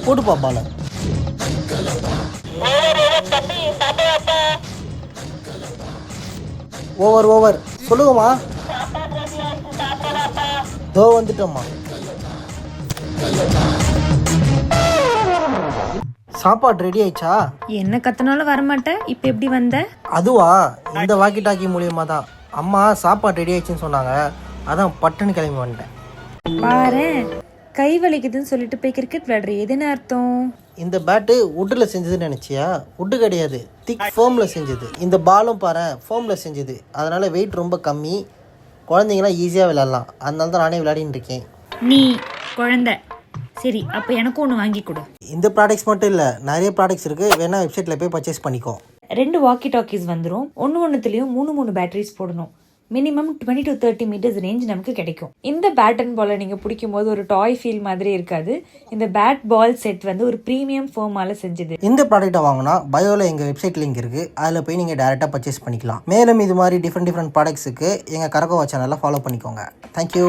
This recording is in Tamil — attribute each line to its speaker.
Speaker 1: போட்டுப்பா பால. Over over. சொல்லுங்கம்மா. தோ வந்துட்டோம்மா. சாப்பாடு ரெடி ஆயிடுச்சா?
Speaker 2: என்ன கத்தினாலும் வரமாட்டேன், இப்போ எப்படி வந்த?
Speaker 1: அதுவா, இந்த வாக்கி டாக்கி மூலியமாக தான். அம்மா சாப்பாடு ரெடி ஆயிடுச்சுன்னு சொன்னாங்க, அதான் பட்டுன்னு கிளம்பி வந்துட்டேன்.
Speaker 2: பாரு, கை வலிக்குதுன்னு சொல்லிட்டு போய் கிரிக்கெட் விளையாடுற, எது என்ன அர்த்தம்?
Speaker 1: இந்த பேட்டு வுட்டில் செஞ்சதுன்னு நினச்சியா? வுட்டு கிடையாது, திக் ஃபோமில் செஞ்சது. இந்த பாலும் பாரு ஃபோமில் செஞ்சது, அதனால் வெயிட் ரொம்ப கம்மி, குழந்தைங்களாம் ஈஸியாக விளையாடலாம். அதனால தான் நானே விளையாடின்னு இருக்கேன்.
Speaker 2: நீ குழந்தை சரி, அப்போ எனக்கும் ஒன்று வாங்கி கொடு.
Speaker 1: இந்த ப்ராடக்ட்ஸ் மட்டும் இல்லை, நிறைய ப்ராடக்ட்ஸ் இருக்குது, வேணா வெப்சைட்டில் போய் பர்ச்சேஸ் பண்ணிக்கோ.
Speaker 2: 2 வாக்கி டாக்கிஸ் வந்துடும். ஒன்றுத்துலேயும் 3 பேட்டரிஸ் போடணும். மினிமம் 20 to 30 மீட்டர்ஸ் ரேஞ்ச் நமக்கு கிடைக்கும். இந்த பேட் அண்ட் பாலை நீங்கள் பிடிக்கும் போது ஒரு டாய் ஃபீல் மாதிரி இருக்காது. இந்த பேட் பால் செட் வந்து ஒரு ப்ரீமியம் ஃபோமால் செஞ்சது.
Speaker 1: இந்த ப்ராடக்ட்டை வாங்கினா பயோவில் எங்கள் வெப்சைட் லிங்க் இருக்குது, அதில் போய் நீங்கள் டேரெக்டாக பர்ச்சேஸ் பண்ணிக்கலாம். மேலும் இது மாதிரி டிஃப்ரெண்ட் ப்ராடக்ட்ஸுக்கு எங்கள் கரகோவா சேனலில் ஃபாலோ பண்ணிக்கோங்க. தேங்க்யூ.